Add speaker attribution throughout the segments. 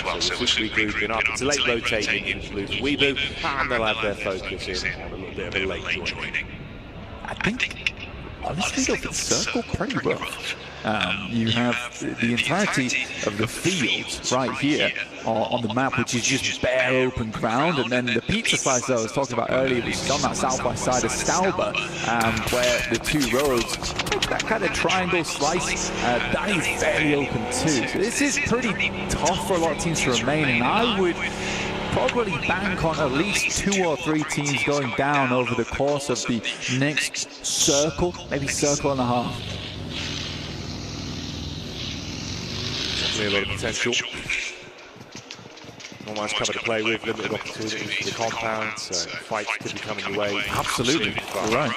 Speaker 1: well. So we're simply grouping up. It's a late rotating into lose Weebu, and they'll have their focus in on a little bit of a late joining.
Speaker 2: I think, honestly, they'll fit circle pretty rough. You have the entirety of the field right here on the map, which is just bare open ground, and then the pizza slice that I was talking about earlier, which is on that south by side of Stauber, where the two roads, that kind of triangle slice, that is fairly open too. So this is pretty tough for a lot of teams to remain, and I would probably bank on at least 2 or 3 teams going down over the course of the next circle, maybe circle and a half.
Speaker 1: A lot of potential. Not much cover to play with, limited opportunities for the compound, so fights could be coming your way.
Speaker 2: Absolutely, you're right.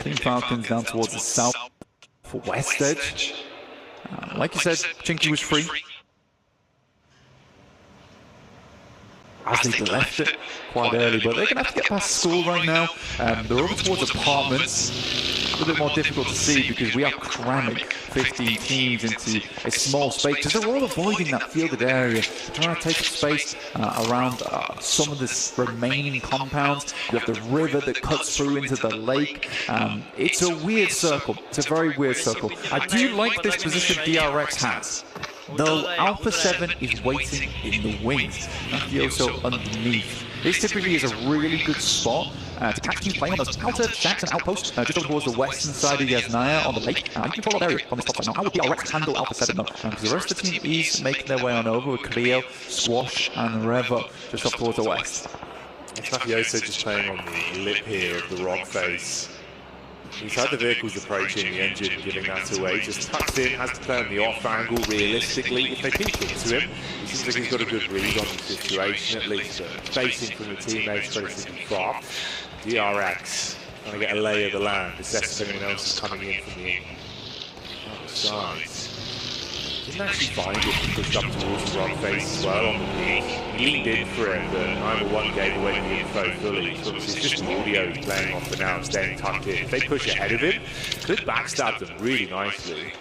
Speaker 2: Team Falcons down towards the south for west edge. Like you said, Chinky was free. As they left it quite early, but they're going to have to get past school right now. They're over towards apartments. A little bit more difficult to see because we are cramming 15 teams into a small space, because they're all avoiding that fielded area, trying to take up space around some of the remaining compounds. You have the river that cuts through into the lake. It's a weird circle. It's a very weird circle. I do like this position DRX has, though Alpha 7 is waiting in the wings, Mafioso underneath. This typically is a really good spot to catch teams playing on those outer shacks and outposts just over towards the western side of Yasnaya on the lake. You can follow that area from this top side. Now, how would DRX handle Alpha 7 though? Because the rest of the team is making their way on over with Cleo, Swash and Revo just up towards the west.
Speaker 1: It's Mafioso just playing on the lip here of the rock face. He's had the vehicles approaching, the engine giving that away, just tucks in, has to play on the off angle realistically. If they peek into him, he seems like he's got a good read on the situation, at least facing from the teammates relatively far. DRX trying to get a lay of the land, assess if anyone else is coming in from the other side. Didn't actually find it pushed up towards the rock face as well on the peak. He leaned in for it, but neither one gave away the info fully. So it's just audio he's playing off for now, staying tucked in. If they push ahead of him, could backstab them really nicely.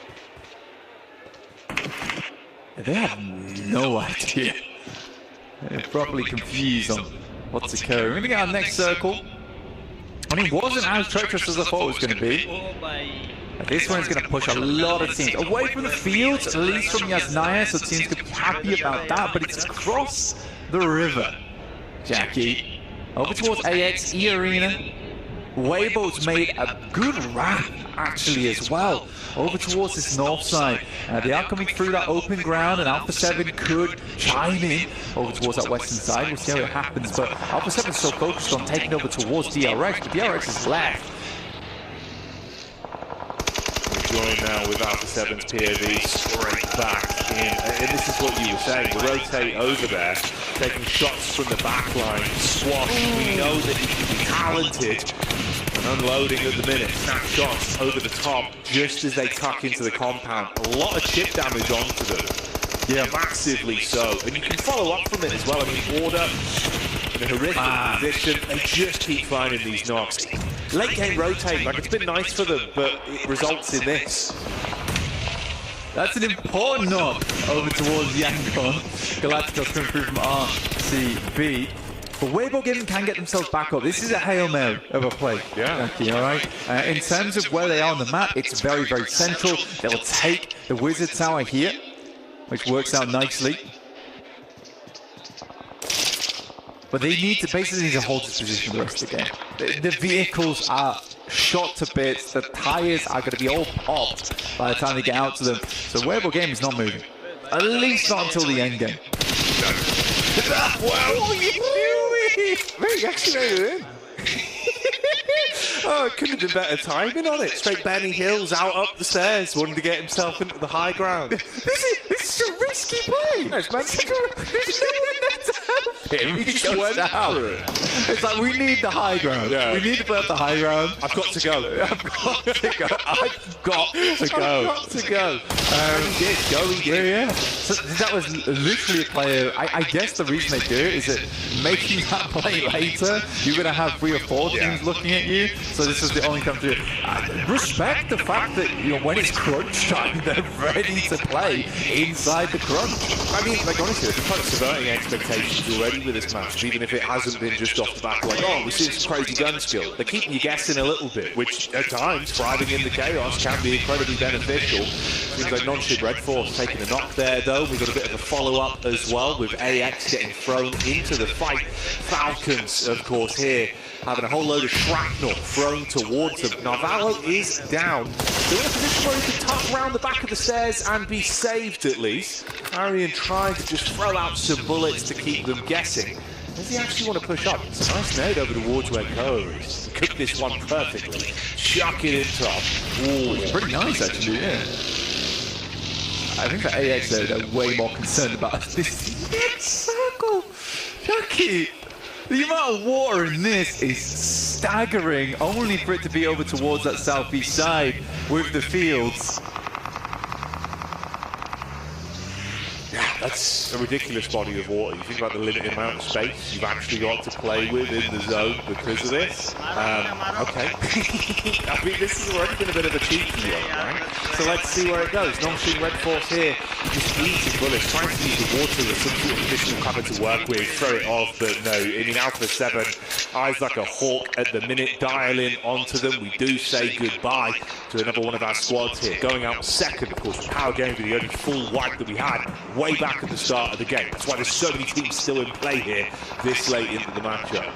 Speaker 2: They have no idea. They're probably confused on what's occurring. We're going to get our next circle. I mean, it wasn't as treacherous as I thought it was going to be. This one's going to push a lot of teams away from the field, at least from Yasnaya, so teams could be happy about that, but it's across the river. Jackie, over towards AX, E-Arena. Weibo's made a good run, actually, as well, over towards this north side. They are coming through that open ground, and Alpha 7 could chime in over towards that western side. We'll see how it happens, but Alpha 7 is so focused on taking over towards DRX, but DRX is left.
Speaker 1: Join now with Alpha 7's POV straight back in, and this is what you were saying, the rotate over there, taking shots from the back line. Swash, we know that he can be talented, and unloading at the minute, snap shots over the top just as they tuck into the compound. A lot of chip damage onto them, yeah, massively so, and you can follow up from it as well. I mean, Order in a horrific position, they just keep finding these knocks. Late game rotate, like it's been nice for them, but it results in this.
Speaker 2: That's an important knock over towards Yankon. Galacticos coming through from RCB. But Weibo Gaming can get themselves back up. This is a Hail Mary of a play.
Speaker 1: Yeah.
Speaker 2: Jackie, all right? In terms of where they are on the map, it's very, very central. They'll take the Wizard Tower here, which works out nicely. But they need to basically hold this position the rest of the game. The vehicles are shot to bits. The tires are going to be all popped by the time they get out to them. So Weibo Game is not moving. At least not until the end game.
Speaker 1: Wow, what are you doing? Very actually made it in. Oh, it couldn't have been better timing on it. Straight Benny Hills out up the stairs, wanting to get himself into the high ground.
Speaker 2: This is a risky play.
Speaker 1: No, it's meant to.
Speaker 2: him. He
Speaker 1: just
Speaker 2: goes
Speaker 1: went
Speaker 2: down.
Speaker 1: for it.
Speaker 2: It's like, we need the high ground.
Speaker 1: Yeah.
Speaker 2: We need to put up the high ground.
Speaker 1: I've got to go.
Speaker 2: I've got to go. I've got to go.
Speaker 1: I've got to go.
Speaker 2: He did. Yeah. So that was literally a player. I guess the reason they do it is that making that play later, you're going to have 3 or 4 teams looking at you. So this is the only time to do it. Respect the fact that, you know, when it's crunch time, they're ready to play inside the crunch.
Speaker 1: I mean, like, honestly, they're kind of subverting expectations already with this match, even if it hasn't been just off the back like, oh, we're seeing some crazy gun skill. They're keeping you guessing a little bit, which at times, thriving in the chaos, can be incredibly beneficial. Seems like non-ship Red Force taking a knock there, though. We've got a bit of a follow-up as well, with AX getting thrown into the fight. Falcons, of course, here, having a whole load of shrapnel thrown towards them. Narvalo is down. They're in a position where he can tuck around the back of the stairs and be saved, at least. Arian trying to just throw out some bullets to keep them guessing. Does he actually want to push up? It's a nice nade over towards where Koa is. Cooked this one perfectly. Chuck it in top. Ooh,
Speaker 2: It's pretty nice, actually, yeah. I think for AX, they're way more concerned about this circle. Chucky, the amount of water in this is staggering, only for it to be over towards that southeast side with the fields.
Speaker 1: that's a ridiculous body of water. You think about the limited amount of space you've actually got to play with in the zone because of this. Okay. I mean, this has already been a bit of a cheeky one, right? So let's see where it goes. Non-shooting Red Force here, just eating bullets, trying to use the water as some sort of additional cover to work with, throw it off, but no. I mean, Alpha 7, eyes like a hawk at the minute, dialing onto them. We do say goodbye to another one of our squads here. Going out second, of course, Power Games with the only full wipe that we had way back at the start of the game. That's why there's so many teams still in play here this late into the matchup.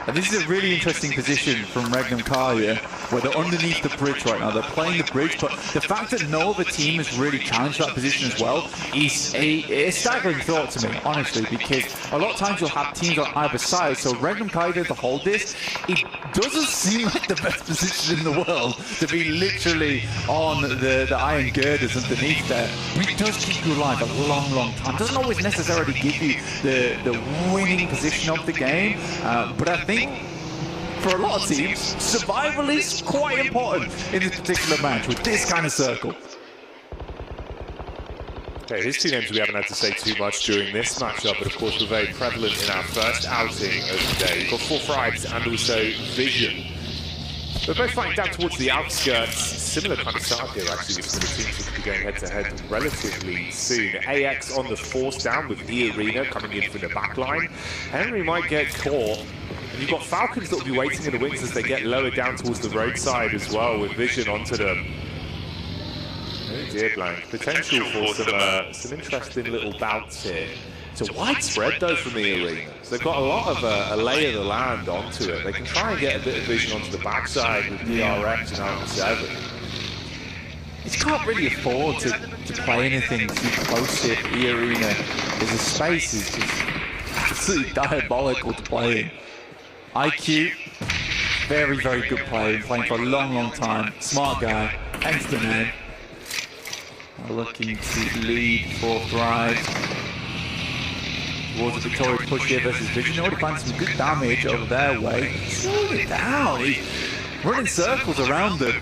Speaker 2: And this is a really interesting position from Regnum Karya, where they're underneath the bridge right now. They're playing the bridge, but the fact that no other team has really challenged that position as well is a staggering thought to me, honestly, because a lot of times you'll have teams on either side. So Regnum Karya to hold this, it doesn't seem like the best position in the world to be literally on the iron girders underneath there. But it does keep you alive a long, long time. It doesn't always necessarily give you the winning position of the game, but I think for a lot of teams, survival is quite important in this particular match with this kind of circle.
Speaker 1: Okay, there's two names we haven't had to say too much during this matchup, but of course we're very prevalent in our first outing of the day. We've got 4 Fribes and also Vision. We're both fighting down towards the outskirts. Similar kind of start here, actually, with some of the teams that could be going head-to-head relatively soon. AX on the force down with E Arena coming in from the back line. Henry might get caught. And you've got Falcons that will be waiting in the wings as they get lower down towards the roadside as well, with Vision onto them. Oh dear, Blank. Potential for some interesting little bouts here. It's a wide spread though from the arena. So they've got a lot of a lay of the land onto it. They can try and get a bit of vision onto the backside with DRX and Alpha 7.
Speaker 2: You can't really afford to play anything too close to the arena. The space is just absolutely diabolical to play in. IQ, very, very good player, playing for a long, long time. Smart guy, hence the name. Looking to lead for Thrive. Towards a victorious push here versus Vision. Already finding some good damage over their way. Slow it down. He's running circles around them.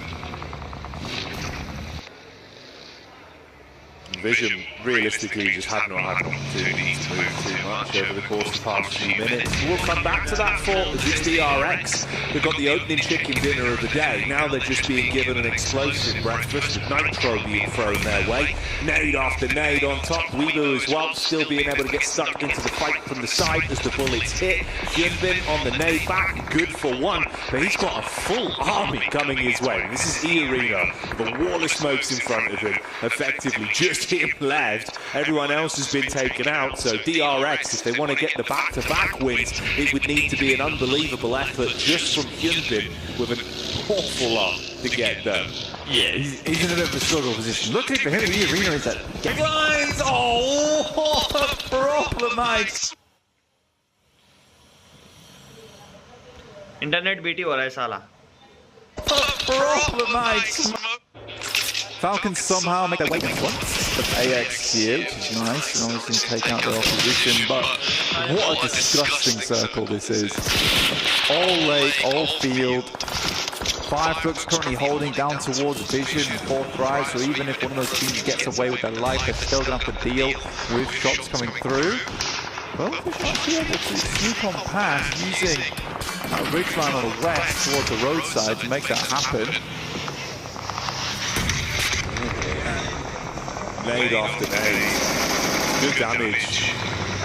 Speaker 1: Vision realistically just have not had an opportunity to move too much over the course of the past few minutes. We'll come back to that thought as it's DRX. They've got the opening chicken dinner of the day. Now they're just being given an explosive breakfast with nitro being thrown their way. Nade after nade on top. Weebo as well, still being able to get stuck into the fight from the side as the bullets hit. Yinbin on the nade back, good for one, but he's got a full army coming his way. This is E Arena. The wall of smokes in front of him, effectively just him left. Everyone else has been taken out, so DRX, if they want to get the back-to-back wins, it would need to be an unbelievable effort just from Hyunbin with an awful lot to get done.
Speaker 2: Yeah, he's in a bit of a struggle position. Luckily for him, the arena is that game lines. Oh, what a problem, mate.
Speaker 3: Internet BT हो रहा है साला.
Speaker 2: What a problem, mate. Falcons somehow make their way in front of AX here, which is nice, and obviously take out their opposition, but what a disgusting circle this is. All lake, all field. Fireflux currently holding down towards Vision, 4th drive, so even if one of those teams gets away with their life, they're still going to have to deal with shots coming through. Well, Fish might be able to sneak on past using that ridgeline on the west towards the roadside to make that happen.
Speaker 1: Nade after nade. Good damage.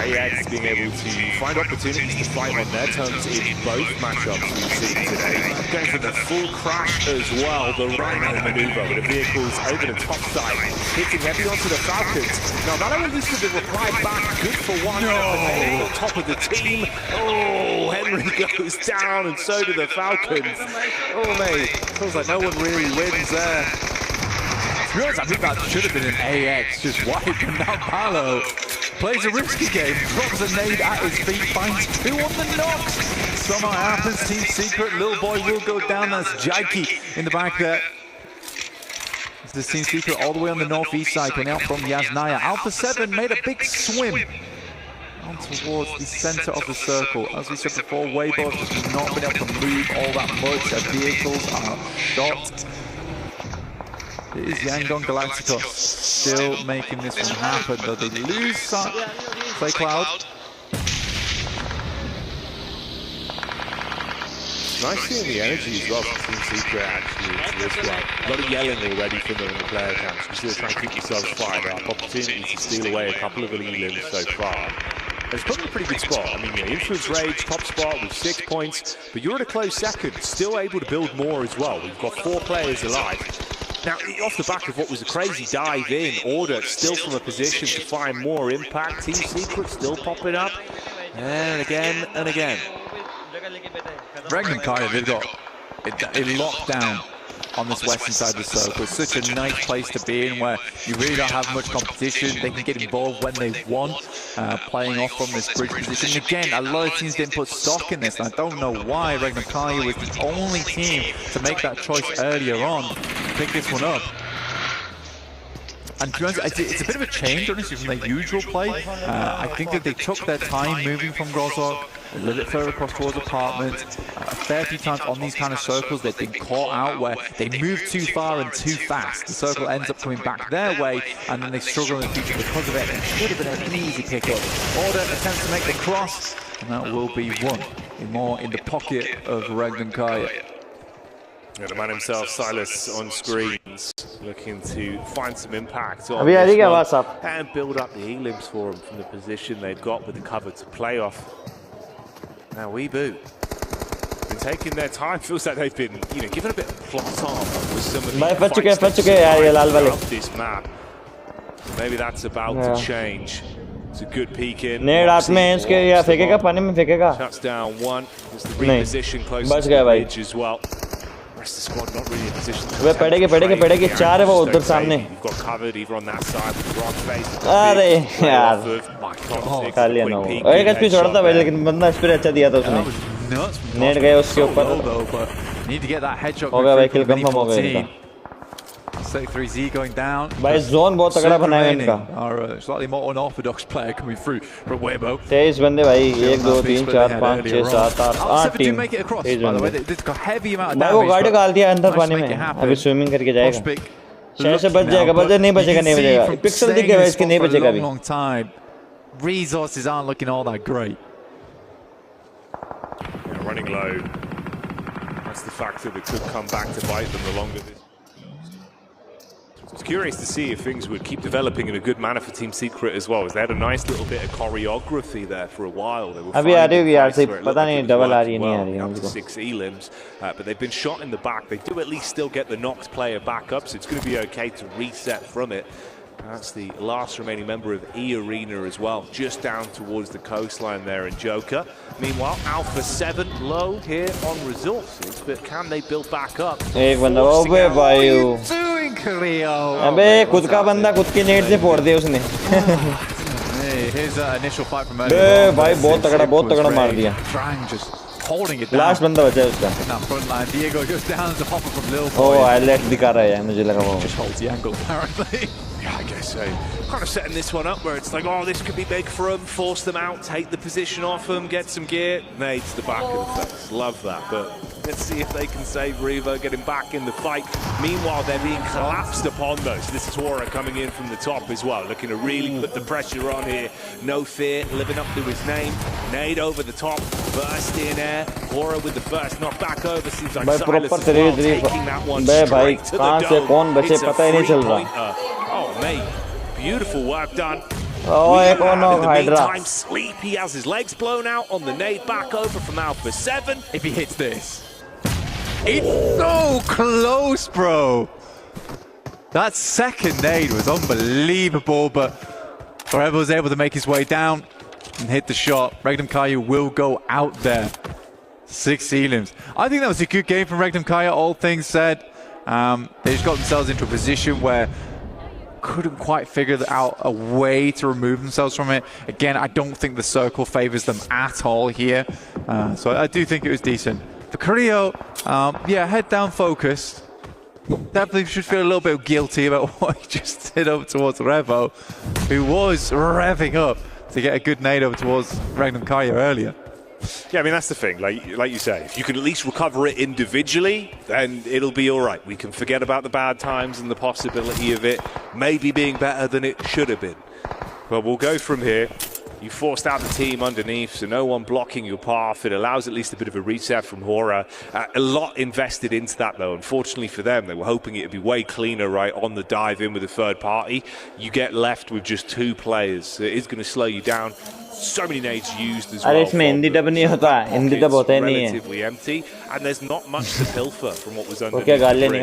Speaker 1: AX being able to find opportunities to fight on their terms in both matchups we've seen today. Going for the full crash as well, the right-hand maneuver with the vehicles over the top side, hitting heavy onto the Falcons. Now that elicited the reply back, good for one. No. Top of the team. Oh, Henry goes down and so do the Falcons. Oh mate, feels like no one really wins there.
Speaker 2: To be honest, I think that should have been an AX, just wiping out Palo. Plays a risky game, drops a nade at his feet, finds 2 on the knocks. Somehow happens, Team Secret, little boy will go down, that's Jakey in the back there. This is Team Secret all the way on the northeast side, coming out from Yasnaya. Alpha 7 made a big swim on towards the center of the circle. As we said before, Weibo has just not been able to move all that much. Their vehicles are shot. It is Yangon Galacticos still making this one happen, though they lose Play Cloud.
Speaker 1: Nice seeing the energy as well from Team Secret actually into this one. A lot of yelling already from them in the player camps because they're trying to keep themselves fired up. Opportunities to steal away a couple of elims so far. It's probably a pretty good spot. I mean, Influence Rage, top spot with 6 points, but you're at a close second, still able to build more as well. We've got 4 players alive. Now, off the back of what was a crazy dive in, Order still from a position to find more impact. Team Secret still popping up, and again and again.
Speaker 2: Regnum Kaya, they've got it locked down on this western side of the circle. It's such a nice place to be in where you really don't have much competition. They can get involved when they want, playing off from this bridge position. Again, a lot of teams didn't put stock in this, and I don't know why. Regnum Kaya was the only team to make that choice earlier on, pick this one up. And to be honest, it's a bit of a change, honestly, from their usual play. I think that they took their time moving from Grozok a little bit further across towards apartment. A fair few times on these kind of circles, they've been caught out where they move too far and too fast. The circle ends up coming back their way, and then they struggle in the future because of it. It should have been an easy pickup. Order attempts to make the cross, and that will be one. More in the pocket of Regnum Kaya.
Speaker 1: Yeah, the man himself, Silas, on screens, looking to find some impact on this one and build up the elims for him from the position they've got with the cover to play off. Now Weeboo, been taking their time. Feels like they've been, given a bit of plot armor with some of the this map. Maybe that's about to change. It's a good peek in. Shuts down one. It's the reposition close to the ridge as well. The squad not really in position to
Speaker 3: पड़ेगी 4 है वो उधर सामने
Speaker 1: you've got covered either on that side with the rock face
Speaker 3: अरे यार खा लिया ना वो एक एचपी छोड़ा था भाई लेकिन बंदा स्प्रे अच्छा दिया था उसने नेट गए उसके ऊपर हो गया भाई किल कंफर्म हो गया
Speaker 2: 3Z going down.
Speaker 3: भाई जोन बहुत तगड़ा बनाया है इनका
Speaker 2: slightly more unorthodox player coming through from Weibo.
Speaker 3: 23 बंदे भाई 1 2 3 4 5 6 7 8 team
Speaker 2: make it across, by the way. They've got heavy amount of damage.
Speaker 3: भाई वो गाड़ी डाल दिया अंदर पानी में अभी स्विमिंग करके जाएगा शायद से बच जाएगा नहीं बचेगा पिक्सल दिख गया इसके नहीं बचेगा अभी
Speaker 2: long time. Resources aren't looking all that great.
Speaker 1: Running low. That's the factor that could come back to bite them the longer this. I was curious to see if things would keep developing in a good manner for Team Secret as well, as they had a nice little bit of choreography there for a while. They were up to 6 elims, but they've been shot in the back. They do at least still get the knocked player back up, so it's going to be okay to reset from it. That's the last remaining member of E Arena as well, just down towards the coastline there in Joker. Meanwhile, Alpha 7 low here on resources, but can they build back up?
Speaker 3: एक बंदा वो बे भाई अबे खुद का बंदा खुद की नेट से फोड़ दिया उसने
Speaker 2: His initial fight from
Speaker 3: बे भाई बहुत तगड़ा मार दिया
Speaker 2: holding it down.
Speaker 3: Last बंदा बचा है उसका.
Speaker 2: In that front line, Diego just down to hopper from Lil Boy.
Speaker 3: Oh, highlight दिखा रहा है मुझे लगा वो.
Speaker 2: Just holds the angle apparently.
Speaker 1: Yeah, I guess so. Kind of setting this one up where it's like, oh, this could be big for them, force them out, take the position off them, get some gear. Nades the back of the face. Love that. But let's see if they can save Revo, get him back in the fight. Meanwhile, they're being collapsed upon though. So this is Hora coming in from the top as well, looking to really put the pressure on here. No fear, living up to his name. Nade over the top, burst in air. Hora with the burst, not back over. Seems like Silas as well, taking that one straight to the dome. It's a three-pointer. Oh, mate, beautiful work done.
Speaker 3: Oh,
Speaker 1: in the meantime, Sleepy has his legs blown out on the nade back over from Alpha 7.
Speaker 2: If he hits this. It's so close, bro. That second nade was unbelievable, but Forever was able to make his way down and hit the shot. Regnum Kaya will go out there. 6 elims. I think that was a good game from Regnum Kaya, all things said. They just got themselves into a position where couldn't quite figure out a way to remove themselves from it. Again, I don't think the circle favors them at all here. So I do think it was decent. For Creo, yeah, head down focused. Definitely should feel a little bit guilty about what he just did over towards Revo, who was revving up to get a good nade over towards Regnum Kaya earlier.
Speaker 1: Yeah, I mean, that's the thing. Like you say, if you can at least recover it individually, then it'll be all right. We can forget about the bad times and the possibility of it maybe being better than it should have been. But we'll go from here. You forced out the team underneath, so no one blocking your path. It allows at least a bit of a reset from Hora. A lot invested into that, though. Unfortunately for them, they were hoping it would be way cleaner, right, on the dive in with a third party. You get left with just 2 players. It is going to slow you down. So many nades used as well. Relatively empty, and there's not much to pilfer from what was underneath the bridge.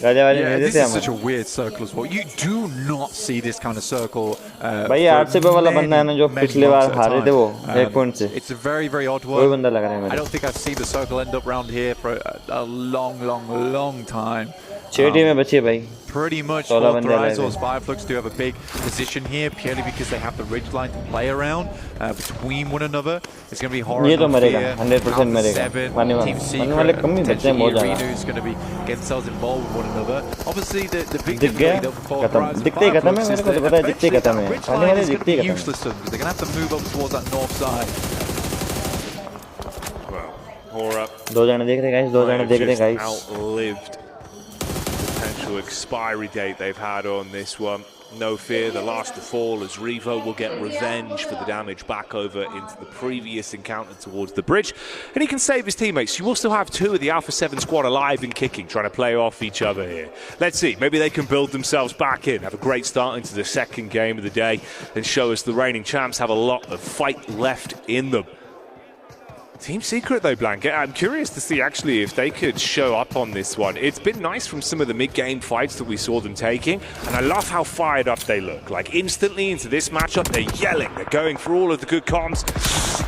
Speaker 2: Yeah, this is such a weird circle as well. You do not see this kind of circle. It's a very, very odd one. I don't think I've seen the circle end up around here for a long time. Pretty much both Thrice Fireflux do have a big position here, purely because they have the ridge line to play around between one another. It's going to be Hora, Team Secret, potentially Arena is going to be get themselves involved with one another. Obviously, the big lead up for Thrice is that ridge line is going to be useless to them because they're going to have to move up towards that north side.
Speaker 1: Well, Hora outlived potential expiry date they've had on this one. No fear, the last to fall as Revo will get revenge for the damage back over into the previous encounter towards the bridge. And he can save his teammates. You will still have 2 of the Alpha 7 squad alive and kicking, trying to play off each other here. Let's see, maybe they can build themselves back in, have a great start into the second game of the day, and show us the reigning champs have a lot of fight left in them. Team Secret though, Blanket, I'm curious to see actually if they could show up on this one. It's been nice from some of the mid-game fights that we saw them taking, and I love how fired up they look. Like instantly into this matchup, they're yelling, they're going for all of the good comms.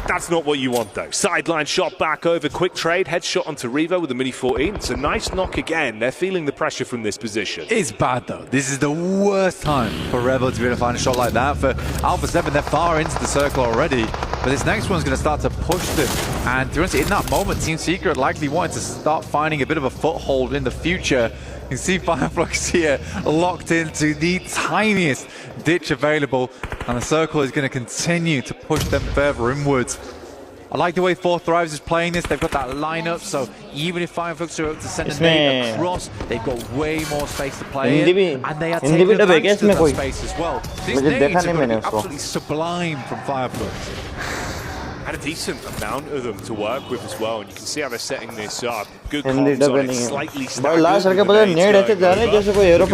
Speaker 1: That's not what you want though. Sideline shot back over, quick trade, headshot onto Revo with a mini 14. It's a nice knock again. They're feeling the pressure from this position.
Speaker 2: It's bad though. This is the worst time for Revo to be able to find a shot like that. For Alpha 7, they're far into the circle already, but this next one's going to start to push them. And to be honest, in that moment, Team Secret likely wanted to start finding a bit of a foothold in the future. You can see Fireflux here locked into the tiniest ditch available, and the circle is going to continue to push them further inwards. I like the way 4 Thrives is playing this. They've got that lineup, so even if Fireflux are able to send a nade across, they've got way more space to play in, and they are taking advantage of that space as well. These nades are going to be absolutely sublime from Fireflux.
Speaker 1: Had a decent amount of them to work with as well, and you can see how they're setting this up. Good comms on it, slightly staggered.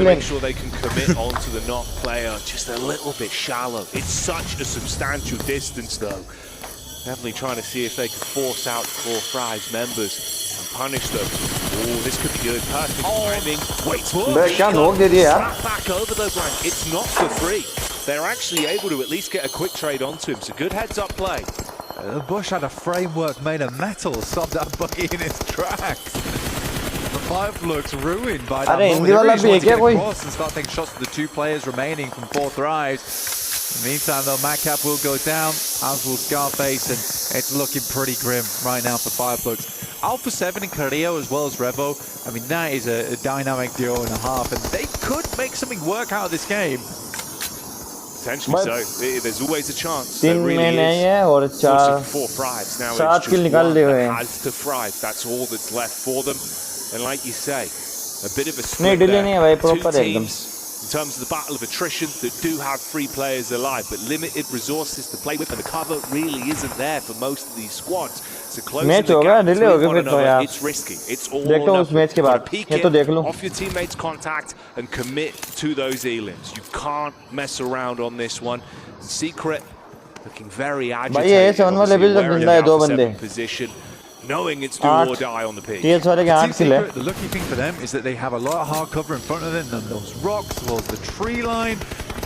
Speaker 1: Make sure they can commit onto the knock player just a little bit shallow. It's such a substantial distance though. Definitely trying to see if they can force out 4 Thrives members and punish them. Oh, this could be good. Perfect timing. Wait, slap back over though, Blank. It's not for free. They're actually able to at least get a quick trade onto him. So good heads-up play.
Speaker 2: The Bush had a framework made of metal, stopped that buggy in its tracks. The Fireflux ruined by that moment. They really wanted to get across and start taking shots to the 2 players remaining from 4 Thrives. In the meantime, though, Madcap will go down, as will Scarface, and it's looking pretty grim right now for Fireplugs. Alpha 7 and Carrillo, as well as Revo, I mean, that is a dynamic duo and a half, and they could make something work out of this game.
Speaker 1: Potentially so. There's always a chance.
Speaker 3: तीन में नहीं है और चार 7 किल निकाल लिए हुए हैं.
Speaker 1: To thrive. That's all that's left for them. And like you say, a bit of a split
Speaker 3: नहीं डिले नहीं है भाई, प्रॉपर एकदम.
Speaker 1: In terms of the battle of attrition that do have 3 players alive, but limited resources to play with, and the cover really isn't there for most of these squads. So closing the gap between one another, it's risky. It's all or nothing. Peek it, off your teammates' contact, and commit to those elims. You can't mess around on this one. Secret looking very agitated, obviously position. Knowing it's do or die on the pitch.
Speaker 2: The lucky thing for them is that they have a lot of hard cover in front of them, and those rocks, as well as the tree line.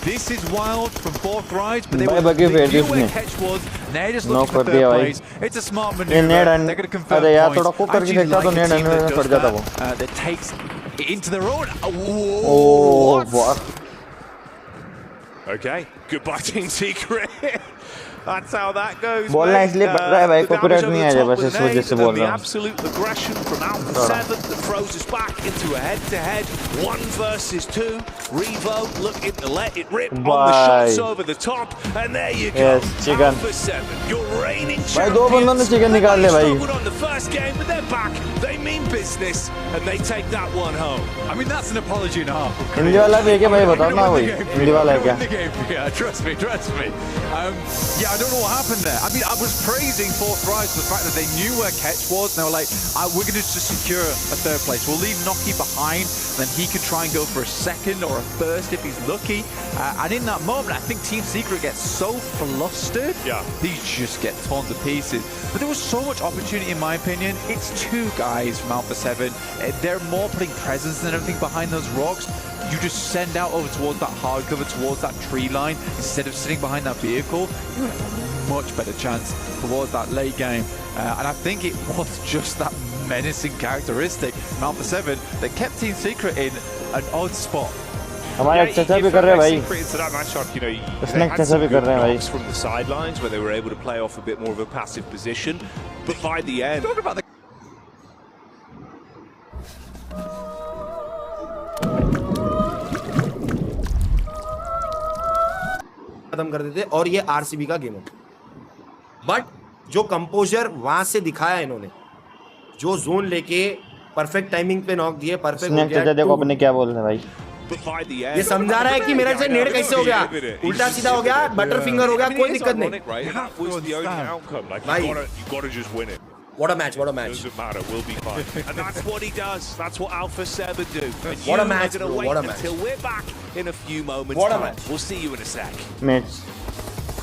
Speaker 2: This is wild from 4th rise, but they knew where catch was, and they're just looking for 3rd place. It's a smart maneuver. They're going to convert points. I actually like a team that does that, that takes it into their own. What?
Speaker 1: Okay, goodbye Team Secret. That's how that goes.
Speaker 3: बोलना इसलिए पड़ रहा है भाई, copyright नहीं आ जाए बस इस वजह से बोल रहा हूँ.
Speaker 1: Absolute aggression from Alpha 7 that throws us back into a head-to-head 1 versus 2. Revo looking to let it rip on the shots over the top, and there you go.
Speaker 3: Chicken.
Speaker 1: Alpha 7, your reigning
Speaker 3: भाई 2 बंदों ने chicken निकाल ले भाई.
Speaker 1: Struggled on the first game, but they're back. They mean business, and they take that one home.
Speaker 2: I mean, that's an apology and a half.
Speaker 3: Hindi वाला भी है क्या भाई, बताओ ना भाई. हिंदी वाला है क्या?
Speaker 2: Yeah, trust me. Yeah, I don't know what happened there. I mean, I was praising 4th rise for the fact that they knew where catch was, and they were like, we're going to just secure a 3rd place. We'll leave Noki behind, then he can try and go for a 2nd or a 1st if he's lucky. And in that moment, I think Team Secret gets so flustered, they just get torn to pieces. But there was so much opportunity, in my opinion. It's 2 guys from Alpha 7. They're more putting presence than everything behind those rocks. You just send out over towards that hard cover, towards that tree line, instead of sitting behind that vehicle. You have a much better chance towards that late game. And I think it was just that menacing characteristic from Alpha 7 that kept Team Secret in an odd spot.
Speaker 3: हमारे चचा भी कर रहे हैं भाई.
Speaker 1: Into that matchup, you know,
Speaker 3: उसने चचा भी कर रहे हैं भाई.
Speaker 1: From the sidelines where they were able to play off a bit more of a passive position, but by the end.
Speaker 2: Talk about the
Speaker 4: खत्म कर देते और ये आरसीबी का गेम होता. बट जो कंपोजर वहां से दिखाया इन्होंने, जो जोन लेके परफेक्ट टाइमिंग पे नॉक दिए, परफेक्ट हो गया.
Speaker 3: देखो अपने क्या बोल रहे हैं भाई.
Speaker 4: ये समझा रहा है कि मेरा से नेड कैसे हो गया, उल्टा सीधा हो गया, बटर फिंगर हो गया, कोई दिक्कत नहीं भाई. What a match, what a match.
Speaker 1: Doesn't matter, we'll be fine. And that's what he does. That's what Alpha 7 do. And
Speaker 4: what a match,
Speaker 1: bro,
Speaker 4: what a match.
Speaker 1: Until we're back in a few moments.
Speaker 4: What a match.
Speaker 1: We'll see you in a sec.
Speaker 3: Match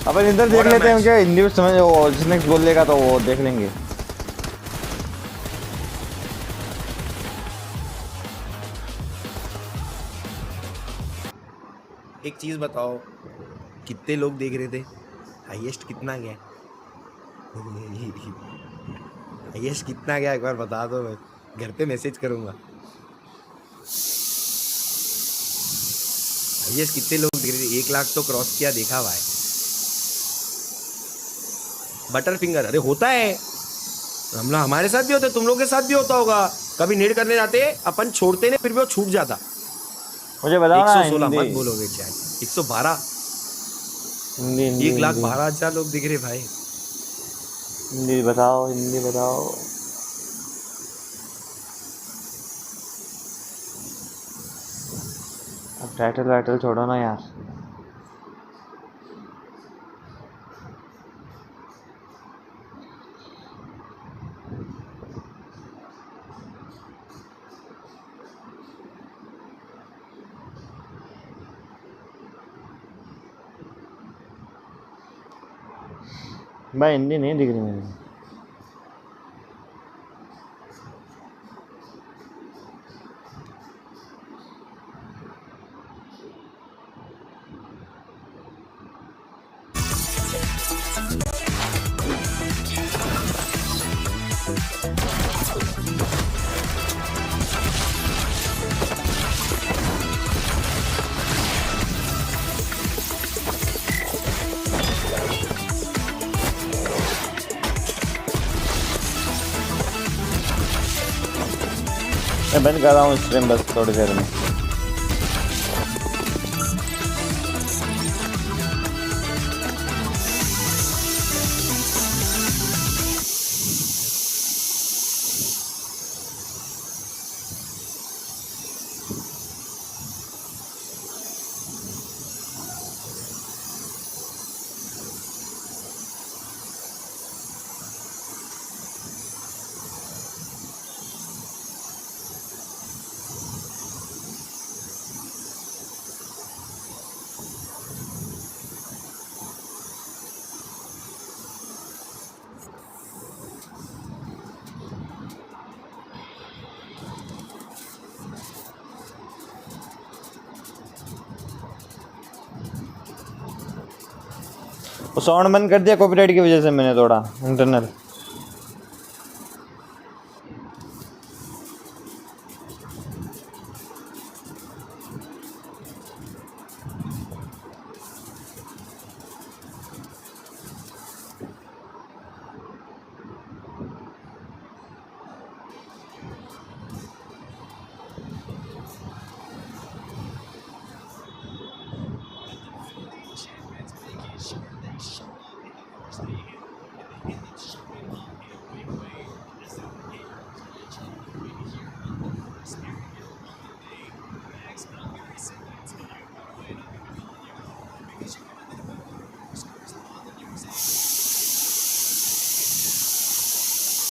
Speaker 3: अपन इधर देख लेते हैं क्या, हिंदी में समझ वो जिसने बोल लेगा तो वो देख लेंगे.
Speaker 4: एक चीज बताओ, कितने लोग देख रहे थे? हाईएस्ट कितना गया? हाईएस्ट कितना गया एक बार बता दो, मैं घर पे मैसेज करूंगा. हाईएस्ट कितने लोग देख रहे थे? 1 लाख तो क्रॉस किया, देखा भाई. बटर फिंगर, अरे होता है, हम लोग हमारे साथ भी होता है, तुम लोग के साथ भी होता होगा. कभी नेड करने जाते अपन छोड़ते नहीं, फिर भी वो छूट जाता.
Speaker 3: मुझे बताओ ना.
Speaker 4: 116 मत बोलोगे चाहे 112. 1,12,000 लोग दिख रहे भाई.
Speaker 3: हिंदी बताओ, हिंदी बताओ. अब टाइटल छोड़ो ना यार. भाई हिंदी नहीं दिख रही मुझे. मैं बंद कर रहा हूँ स्ट्रीम बस थोड़ी देर में। साउंड बंद कर दिया कॉपीराइट की वजह से मैंने थोड़ा इंटरनल।